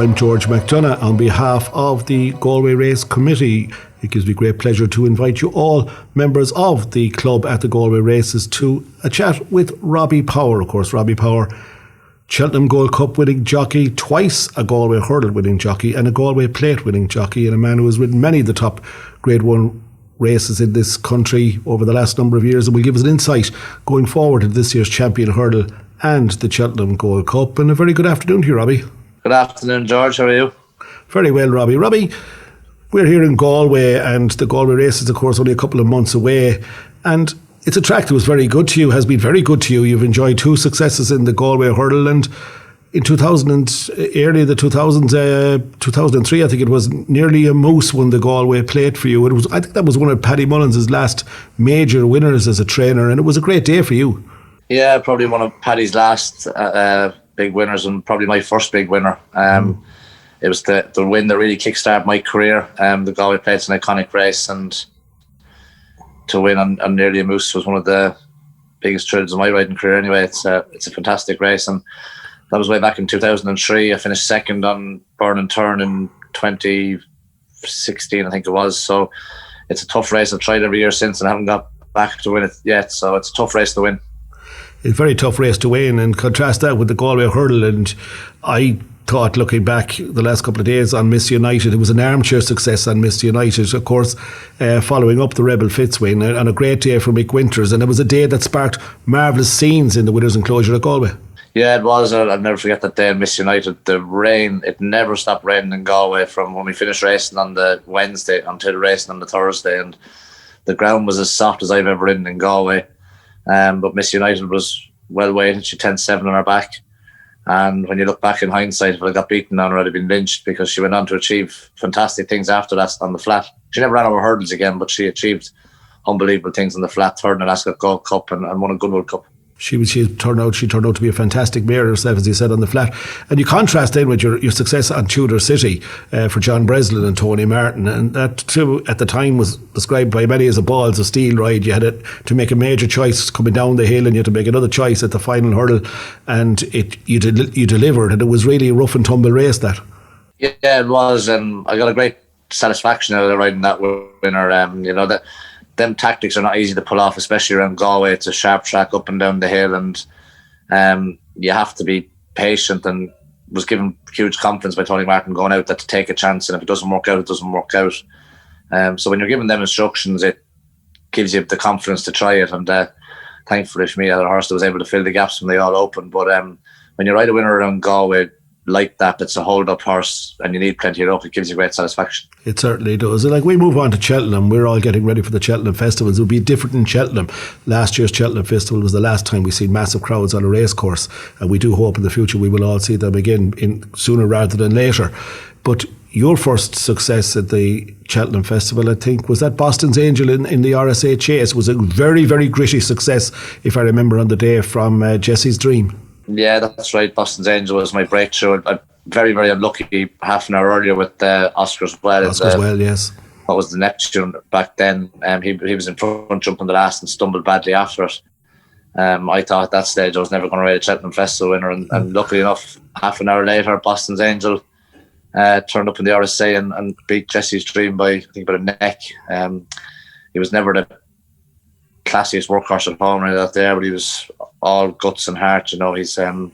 I'm George McDonagh on behalf of the Galway Race Committee. It gives me great pleasure to invite you all, members of the club at the Galway Races, to a chat with Robbie Power. Of course, Robbie Power, Cheltenham Gold Cup winning jockey, twice a Galway Hurdle winning jockey and a Galway Plate winning jockey, and a man who has ridden many of the top Grade 1 races in this country over the last number of years, and will give us an insight going forward to this year's Champion Hurdle and the Cheltenham Gold Cup. And a very good afternoon to you, Robbie. Good afternoon, George. How are you? Very well, Robbie. Robbie, we're here in Galway, and the Galway race is, of course, only a couple of months away. And it's a track that was very good to you, has been very good to you. You've enjoyed two successes in the Galway Hurdle, and in 2003, I think it was, nearly a moose won the Galway Plate for you. I think that was one of Paddy Mullins's last major winners as a trainer, and it was a great day for you. Yeah, probably one of Paddy's last big winners, and probably my first big winner. It was the win that really kickstarted my career. The Galway Plate's an iconic race, and to win on nearly a moose was one of the biggest thrills of my riding career. Anyway, it's a fantastic race, and that was way back in 2003. I finished second on Burn and Turn in 2016, I think it was. So it's a tough race. I've tried every year since and I haven't got back to win it yet. So it's a tough race to win. It's a very tough race to win, and contrast that with the Galway Hurdle. And I thought, looking back the last couple of days on Miss United, it was an armchair success on Miss United, of course, following up the Rebel Fitz win, and a great day for Mick Winters. And it was a day that sparked marvellous scenes in the Winners' Enclosure at Galway. Yeah, it was. I'll never forget that day in Miss United. The rain, it never stopped raining in Galway from when we finished racing on the Wednesday until racing on the Thursday, and the ground was as soft as I've ever ridden in Galway. But Miss United was well weighted. She 10-7 on her back, and when you look back in hindsight, if I got beaten on her, I'd have been lynched, because she went on to achieve fantastic things after that on the flat. She never ran over hurdles again, but she achieved unbelievable things on the flat, third in the Alaska Gold Cup and won a Goodwood Cup. She turned out to be a fantastic mare herself, as you said, on the flat. And you contrast then with your success on Tudor City for John Breslin and Tony Martin, and that too at the time was described by many as a balls of steel ride. You had to make a major choice coming down the hill, and you had to make another choice at the final hurdle, and you delivered, and it was really a rough and tumble race, that. Yeah, it was, and I got a great satisfaction out of riding that winner. Them tactics are not easy to pull off, especially around Galway. It's a sharp track up and down the hill, and you have to be patient, and was given huge confidence by Tony Martin going out that to take a chance, and if it doesn't work out, it doesn't work out. So when you're given them instructions, it gives you the confidence to try it, and thankfully for me, I had a horse that was able to fill the gaps when they all opened. But when you ride a winner around Galway like that, it's a hold-up horse and you need plenty of luck, it gives you great satisfaction. It certainly does. Like, we move on to Cheltenham, we're all getting ready for the Cheltenham Festival. It will be different in Cheltenham. Last year's Cheltenham Festival was the last time we've seen massive crowds on a race course, and we do hope in the future we will all see them again sooner rather than later. But your first success at the Cheltenham Festival, I think, was that Boston's Angel in the RSA Chase. It was a very, very gritty success, if I remember, on the day, from Jesse's Dream. Yeah, that's right. Boston's Angel was my breakthrough. I'm very, very unlucky half an hour earlier with Oscar's Well. Oscar's Well, yes. What was the Neptune back then? He was in front jumping the last and stumbled badly after it. I thought at that stage I was never going to ride a Cheltenham Festival winner, and luckily enough, half an hour later, Boston's Angel turned up in the RSA and beat Jesse's Dream by, I think, about a neck. He was never the classiest workhorse at home right out there, but he was all guts and heart. He was a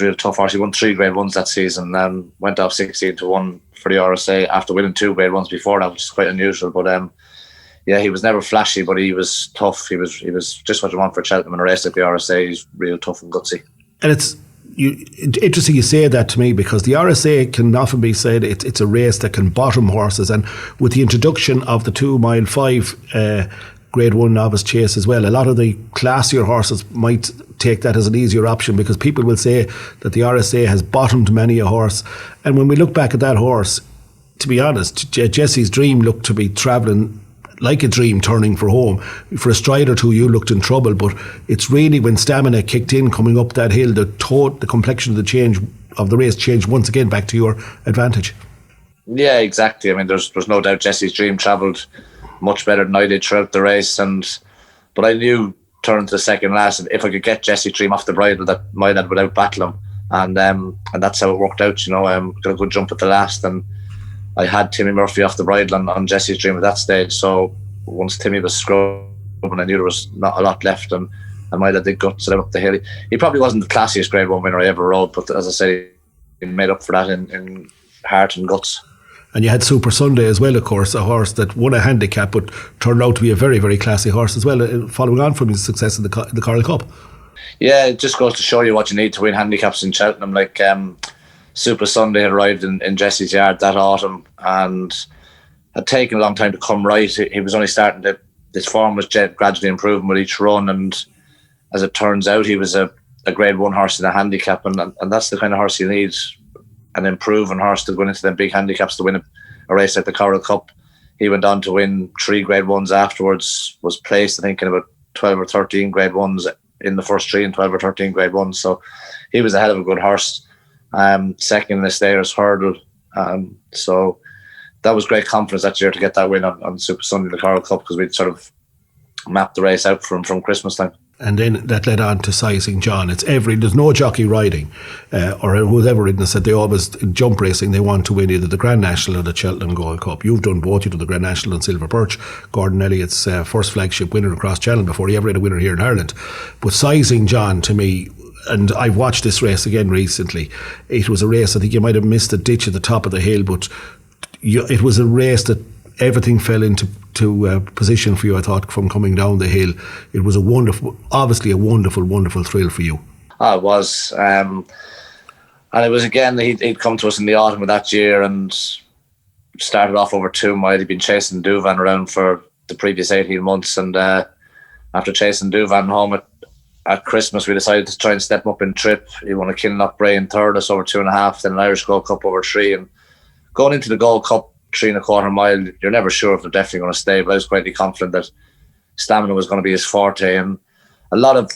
real tough horse. He won 3 Grade 1s that season, and went off 16-1 for the RSA after winning 2 Grade 1s before that, which is quite unusual. But he was never flashy, but he was tough. He was just what you want for Cheltenham in a race like the RSA. He's real tough and gutsy. And it's interesting you say that to me, because the RSA can often be said it's a race that can bottom horses, and with the introduction of the 2 mile 5 Grade 1 novice chase as well, a lot of the classier horses might take that as an easier option, because people will say that the RSA has bottomed many a horse. And when we look back at that horse, to be honest, Jesse's Dream looked to be travelling like a dream, turning for home. For a stride or two you looked in trouble, but it's really when stamina kicked in coming up that hill, the complexion of the race changed once again back to your advantage. Yeah, exactly. I mean, there's no doubt Jesse's Dream travelled much better than I did throughout the race, but I knew turning to the second last, if I could get Jesse's Dream off the bridle, that my lad would out battle him. and that's how it worked out. Got a good jump at the last, and I had Timmy Murphy off the bridle on Jesse's Dream at that stage. So once Timmy was scrubbing, I knew there was not a lot left, and I might have the guts up the hill. He probably wasn't the classiest Grade 1 winner I ever rode, but as I say, he made up for that in heart and guts. And you had Super Sunday as well, of course, a horse that won a handicap but turned out to be a very, very classy horse as well, following on from his success in the Coral Cup. Yeah, it just goes to show you what you need to win handicaps in Cheltenham. Like Super Sunday had arrived in Jesse's yard that autumn and had taken a long time to come right. He was only starting to, his form was gradually improving with each run, and as it turns out, he was a Grade 1 horse in a handicap, and that's the kind of horse you need, an improving horse to go into them big handicaps to win a race like the Coral Cup. He went on to win 3 Grade 1s afterwards, was placed I think in about 12 or 13 Grade 1s in the first 3 and 12 or 13 Grade 1s, so he was a hell of a good horse. Second in the Stayers hurdle, so that was great confidence that year to get that win on Super Sunday, the Coral Cup, because we'd sort of mapped the race out for him from Christmas time. And then that led on to Sizing John. There's no jockey riding or who's ever ridden said they always, in jump racing, they want to win either the Grand National or the Cheltenham Gold Cup. You've done both. You did the Grand National and Silver Perch. Gordon Elliott's first flagship winner across Channel before he ever had a winner here in Ireland. But Sizing John, to me, and I've watched this race again recently, it was a race, I think you might have missed a ditch at the top of the hill, but it was a race that everything fell into position for you, I thought, from coming down the hill. It was obviously a wonderful thrill for you. It was. And it was, again, he'd come to us in the autumn of that year and started off over 2 mile. He'd been chasing Duvan around for the previous 18 months. And after chasing Duvan home at Christmas, we decided to try and step him up in trip. He won a Kilnock Bray in third, over 2.5, then an Irish Gold Cup over 3. And going into the Gold Cup, 3.25 mile, you're never sure if they're definitely going to stay, but I was quite confident that stamina was going to be his forte. And a lot of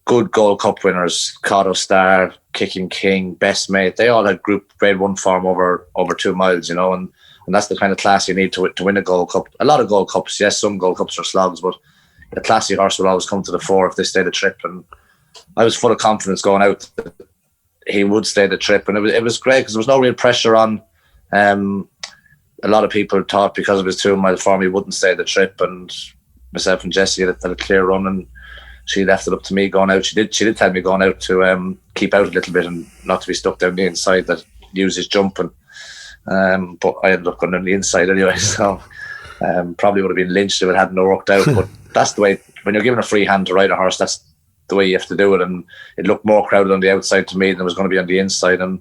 good Gold Cup winners, Cotto Star, Kicking King, Best Mate, they all had group Grade 1 form over 2 miles, and that's the kind of class you need to win a Gold Cup. A lot of Gold Cups, yes, some Gold Cups are slogs, but a classy horse will always come to the fore if they stay the trip. And I was full of confidence going out that he would stay the trip, and it was great because there was no real pressure on. A lot of people thought because of his 2 mile form he wouldn't stay the trip, and myself and Jessie had a clear run, and she left it up to me going out. She did tell me going out to keep out a little bit and not to be stuck down the inside, that use his jumping. But I ended up going on the inside anyway, so probably would have been lynched if it hadn't worked out. But that's the way, when you're given a free hand to ride a horse, that's the way you have to do it. And it looked more crowded on the outside to me than it was going to be on the inside, and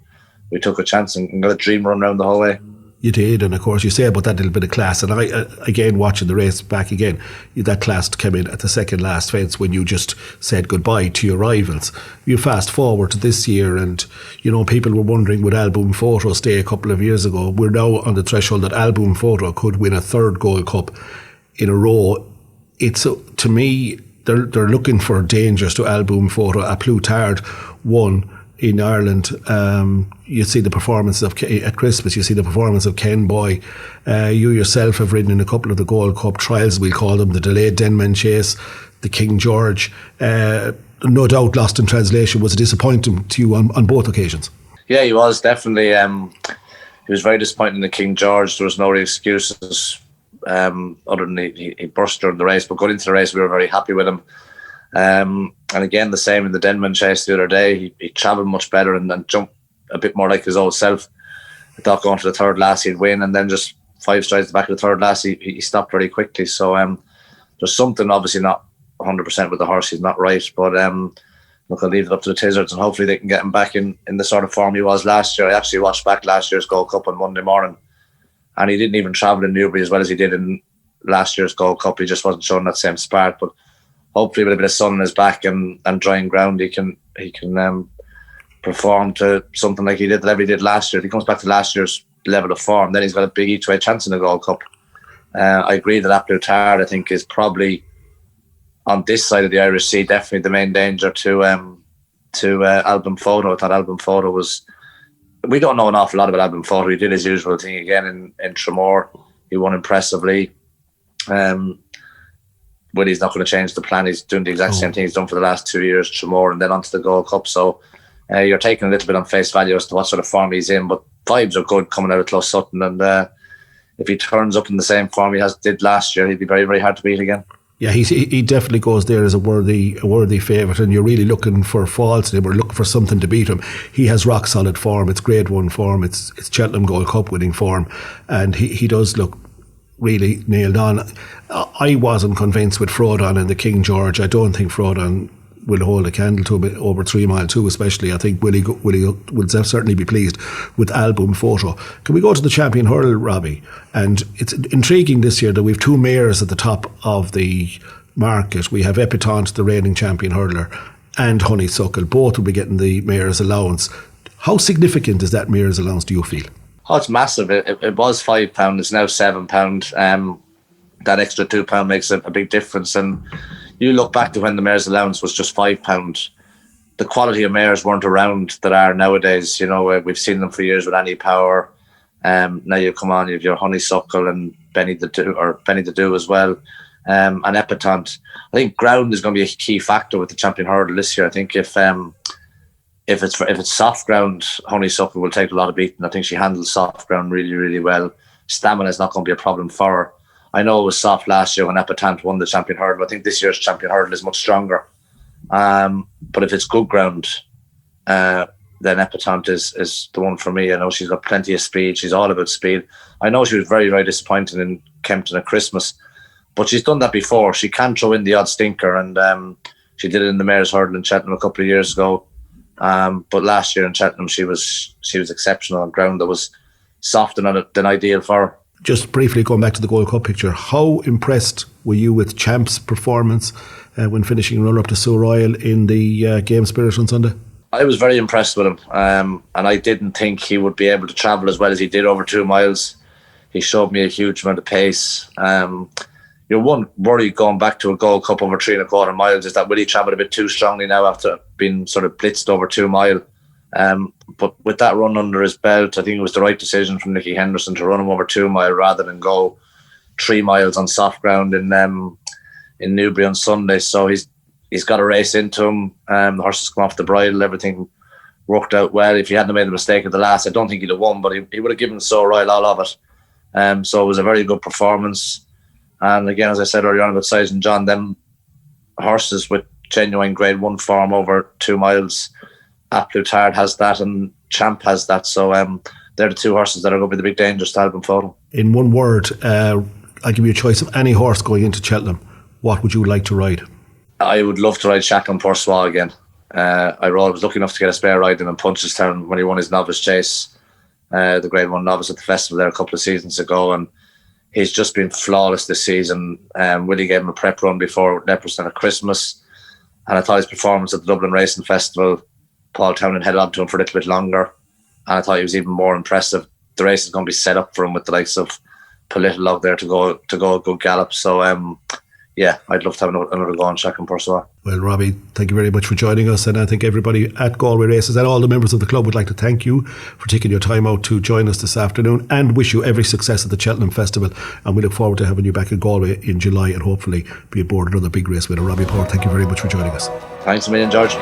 we took a chance and got a dream run around the whole way. You did, and of course you say about that little bit of class, and I, again, watching the race back again, that class came in at the second last fence when you just said goodbye to your rivals. You fast forward to this year, and people were wondering, would Alboom Photo stay a couple of years ago? We're now on the threshold that Alboom Photo could win a 3rd Gold Cup in a row. It's, to me, they're looking for dangers to Alboom Photo. A Plutard won in Ireland. You see the performances at Christmas, you see the performance of Ken Boy. You yourself have ridden in a couple of the Gold Cup trials, we'll call them, the delayed Denman Chase, the King George. No doubt Lost in Translation was a disappointment to you on both occasions. Yeah, he was, definitely. He was very disappointing in the King George. There was no real excuses other than he burst during the race, but going into the race we were very happy with him. And again, the same in the Denman Chase the other day. He travelled much better and jumped a bit more like his old self. I thought going to the third last he'd win, and then just 5 strides to the back of the third last he stopped very quickly. So there's something obviously not 100% with the horse. He's not right, but look, I'll leave it up to the Tizzards, and hopefully they can get him back in the sort of form he was last year. I actually watched back last year's Gold Cup on Monday morning, and he didn't even travel in Newbury as well as he did in last year's Gold Cup. He just wasn't showing that same spark, but hopefully with a bit of sun on his back and drying ground, he can perform to something like he did last year. If he comes back to last year's level of form, then he's got a big each way chance in the Gold Cup. I agree that Plutard, I think, is probably on this side of the Irish Sea definitely the main danger to Alboom Photo. I thought Alboom Photo was. We don't know an awful lot about Alboom Photo. He did his usual thing again in Tramore. He won impressively. But he's not going to change the plan. He's doing the exact same thing he's done for the last 2 years, Tramore, and then onto the Gold Cup. So you're taking a little bit on face value as to what sort of form he's in, but vibes are good coming out of Close Sutton, and if he turns up in the same form he did last year, he'd be very, very hard to beat again. Yeah, he definitely goes there as a worthy favourite, and you're really looking for faults in him, or looking for something to beat him. He has rock solid form. It's Grade 1 form. It's Cheltenham Gold Cup winning form, and he does look really nailed on. I wasn't convinced with Frodon and the King George. I don't think Frodon will hold a candle to him over 3 Mile 2 especially. I think Willie will certainly be pleased with album photo. Can we go to the champion hurl, Robbie? And it's intriguing this year that we've 2 mares at the top of the market. We have Epitante, the reigning champion hurler, and Honeysuckle. Both will be getting the mayor's allowance. How significant is that mayor's allowance, do you feel? Oh, it's massive. It was £5. It's now £7. That extra £2 makes a big difference. And you look back to when the mayor's allowance was just £5. The quality of mayors weren't around that are nowadays. You know, we've seen them for years with Any Power. Now you come on, you have your Honeysuckle and Benny the Do as well, and Epitante. I think ground is going to be a key factor with the champion hurdle this year. I think if it's soft ground, Honeysuckle will take a lot of beating. I think she handles soft ground really, really well. Stamina is not going to be a problem for her. I know it was soft last year when Epitante won the champion hurdle. I think this year's champion hurdle is much stronger. But if it's good ground, then Epitante is the one for me. I know she's got plenty of speed. She's all about speed. I know she was very, very disappointed in Kempton at Christmas, but she's done that before. She can throw in the odd stinker, and she did it in the Mayor's Hurdle in Cheltenham a couple of years ago. But last year in Cheltenham, she was exceptional on ground that was softer than ideal for her. Just briefly going back to the Gold Cup picture, how impressed were you with Champ's performance when finishing runner-up to Sue Royal in the Game Spirit on Sunday? I was very impressed with him, and I didn't think he would be able to travel as well as he did over 2 miles. He showed me a huge amount of pace. Your one worry going back to a Gold Cup over 3.25 miles is that will he travel a bit too strongly now after being sort of blitzed over 2 mile? But with that run under his belt, I think it was the right decision from Nicky Henderson to run him over 2 mile rather than go 3 miles on soft ground in Newbury on Sunday. So he's got a race into him. The horses come off the bridle. Everything worked out well. If he hadn't made a mistake at the last, I don't think he'd have won, but he would have given So Royal all of it. So it was a very good performance. And again, as I said earlier on about Size and John, them horses with genuine Grade 1 form over 2 miles, Aplutard has that and Champ has that. So they're the 2 horses that are going to be the big dangers to Album Photo. In one word, I'll give you a choice of any horse going into Cheltenham. What would you like to ride? I would love to ride Shacklin Poursois again. I was lucky enough to get a spare ride in Punchestown when he won his novice chase, the Grade 1 novice at the festival there a couple of seasons ago, and he's just been flawless this season. Willie gave him a prep run before Leopardstown at Christmas, and I thought his performance at the Dublin Racing Festival, Paul Townend held on to him for a little bit longer, and I thought he was even more impressive. The race is going to be set up for him with the likes of Politolog there to go a good gallop. So yeah, I'd love to have another go on Shacklin Poursois. Well, Robbie, thank you very much for joining us, and I think everybody at Galway Races and all the members of the club would like to thank you for taking your time out to join us this afternoon, and wish you every success at the Cheltenham Festival, and we look forward to having you back in Galway in July and hopefully be aboard another big race winner. Robbie Power, thank you very much for joining us. Thanks a million, George.